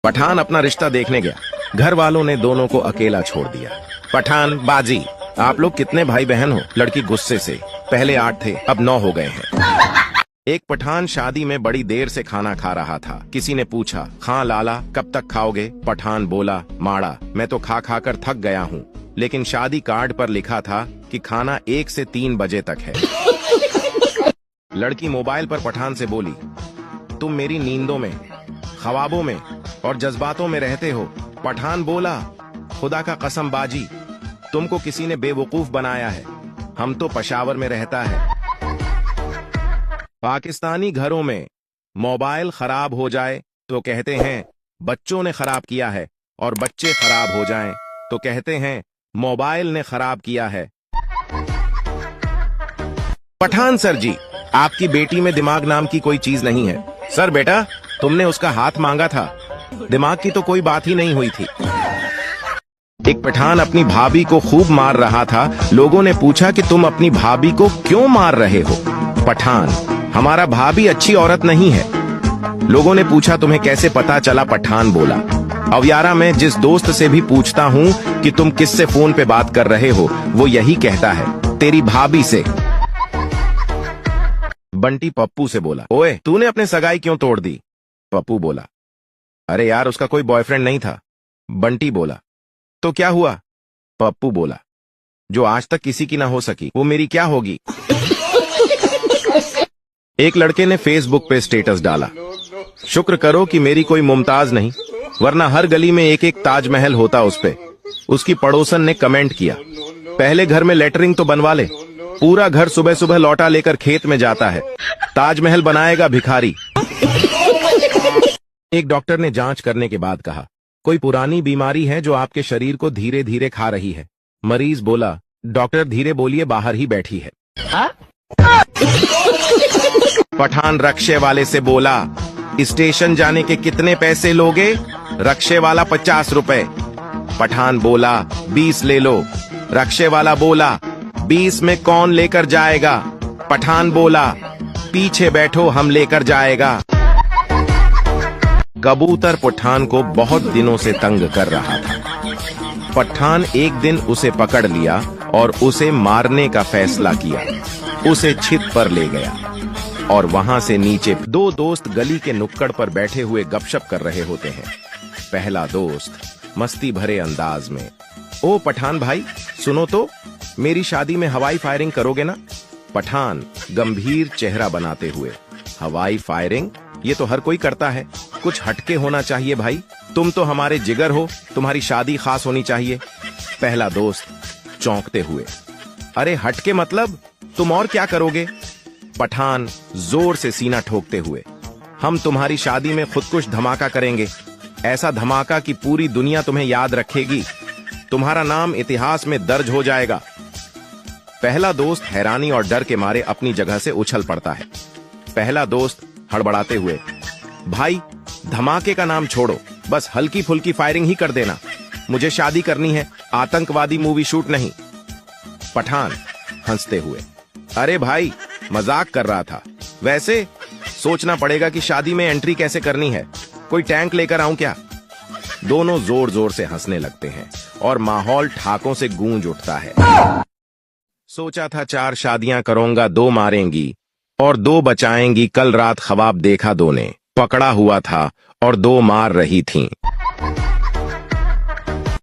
पठान अपना रिश्ता देखने गया। घर वालों ने दोनों को अकेला छोड़ दिया। पठान बाजी, आप लोग कितने भाई बहन हो? लड़की गुस्से से, पहले 8 थे अब 9 हो गए हैं। एक पठान शादी में बड़ी देर से खाना खा रहा था। किसी ने पूछा, खां लाला कब तक खाओगे? पठान बोला, माड़ा मैं तो खा खा कर थक गया हूँ, लेकिन शादी कार्ड पर लिखा था कि खाना 1 से 3 बजे तक है। लड़की मोबाइल पर पठान से बोली, तुम मेरी नींदों में, ख्वाबों में और जज्बातों में रहते हो। पठान बोला, खुदा का कसम बाजी, तुमको किसी ने बेवकूफ बनाया है, हम तो पेशावर में रहता है। पाकिस्तानी घरों में मोबाइल खराब हो जाए तो कहते हैं बच्चों ने खराब किया है, और बच्चे खराब हो जाएं तो कहते हैं मोबाइल ने खराब किया है। पठान सर जी, आपकी बेटी में दिमाग नाम की कोई चीज नहीं है। सर बेटा, तुमने उसका हाथ मांगा था, दिमाग की तो कोई बात ही नहीं हुई थी। एक पठान अपनी भाभी को खूब मार रहा था। लोगों ने पूछा कि तुम अपनी भाभी को क्यों मार रहे हो? पठान, हमारा भाभी अच्छी औरत नहीं है। लोगों ने पूछा, तुम्हें कैसे पता चला? पठान बोला, अवयारा मैं जिस दोस्त से भी पूछता हूँ कि तुम किससे फोन पे बात कर रहे हो, वो यही कहता है, तेरी भाभी से। बंटी पप्पू से बोला, ओए तूने अपने सगाई क्यों तोड़ दी? पप्पू बोला, अरे यार उसका कोई बॉयफ्रेंड नहीं था। बंटी बोला, तो क्या हुआ? पप्पू बोला, जो आज तक किसी की ना हो सकी वो मेरी क्या होगी? एक लड़के ने फेसबुक पे स्टेटस डाला, शुक्र करो कि मेरी कोई मुमताज नहीं, वरना हर गली में एक एक ताजमहल होता उस पे। उसकी पड़ोसन ने कमेंट किया, पहले घर में लेटरिंग तो बनवा ले, पूरा घर सुबह सुबह लौटा लेकर खेत में जाता है, ताजमहल बनाएगा भिखारी। एक डॉक्टर ने जांच करने के बाद कहा, कोई पुरानी बीमारी है जो आपके शरीर को धीरे धीरे खा रही है? मरीज बोला, डॉक्टर धीरे बोलिए, बाहर ही बैठी है। पठान रक्शे वाले से बोला, स्टेशन जाने के कितने पैसे लोगे? रक्शे वाला 50 रुपए। पठान बोला, 20 ले लो। रक्शे वाला बोला, 20 में कौन लेकर जाएगा? पठान बोला, पीछे बैठो हम लेकर जाएगा। कबूतर पठान को बहुत दिनों से तंग कर रहा था। पठान एक दिन उसे पकड़ लिया और उसे मारने का फैसला किया। उसे छित पर ले गया और वहां से नीचे दो दोस्त गली के नुक्कड़ पर बैठे हुए गपशप कर रहे होते हैं। पहला दोस्त मस्ती भरे अंदाज में, ओ पठान भाई सुनो तो, मेरी शादी में हवाई फायरिंग करोगे ना? पठान गंभीर चेहरा बनाते हुए, हवाई फायरिंग? ये तो हर कोई करता है, कुछ हटके होना चाहिए भाई, तुम तो हमारे जिगर हो, तुम्हारी शादी खास होनी चाहिए। पहला दोस्त चौंकते हुए, अरे हटके मतलब तुम और क्या करोगे? पठान जोर से सीना ठोकते हुए, हम तुम्हारी शादी में खुदकुश धमाका करेंगे, ऐसा धमाका कि पूरी दुनिया तुम्हें याद रखेगी, तुम्हारा नाम इतिहास में दर्ज हो जाएगा। पहला दोस्त हैरानी और डर के मारे अपनी जगह से उछल पड़ता है। पहला दोस्त हड़बड़ाते हुए, भाई धमाके का नाम छोड़ो, बस हल्की फुल्की फायरिंग ही कर देना, मुझे शादी करनी है, आतंकवादी मूवी शूट नहीं। पठान हंसते हुए, अरे भाई मजाक कर रहा था, वैसे सोचना पड़ेगा कि शादी में एंट्री कैसे करनी है, कोई टैंक लेकर आऊं क्या? दोनों जोर जोर से हंसने लगते हैं और माहौल ठाकों से गूंज उठता है। सोचा था 4 शादियां करूंगा, 2 मारेंगी और 2 बचाएंगी, कल रात ख्वाब देखा 2 ने, पकड़ा हुआ था और 2 मार रही थीं।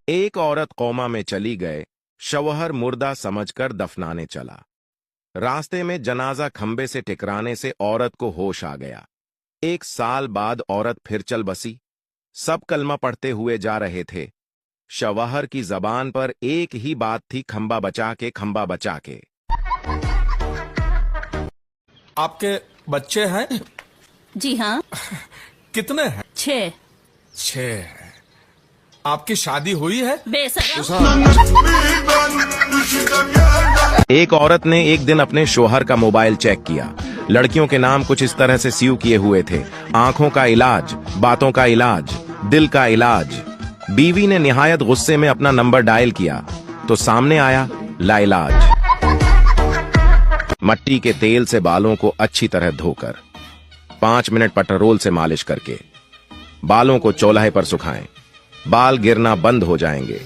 एक औरत कोमा में चली गए, शौहर मुर्दा समझकर दफनाने चला। रास्ते में जनाजा खंबे से टकराने से औरत को होश आ गया। 1 साल बाद औरत फिर चल बसी। सब कलमा पढ़ते हुए जा रहे थे। शौहर की जबान पर एक ही बात थी, खंबा बचा के, खंबा बचा के। आपके बच्चे हैं? जी हाँ। कितने हैं? 6। 6। आपकी शादी हुई है? बेशरम। एक औरत ने एक दिन अपने शौहर का मोबाइल चेक किया। लड़कियों के नाम कुछ इस तरह से सीव किए हुए थे, आंखों का इलाज, बातों का इलाज, दिल का इलाज। बीवी ने निहायत गुस्से में अपना नंबर डायल किया तो सामने आया लाइलाज। मट्टी के तेल से बालों को अच्छी तरह धोकर, 5 मिनट पेट्रोल से मालिश करके, बालों को चौलाहे पर सुखाएं। बाल गिरना बंद हो जाएंगे।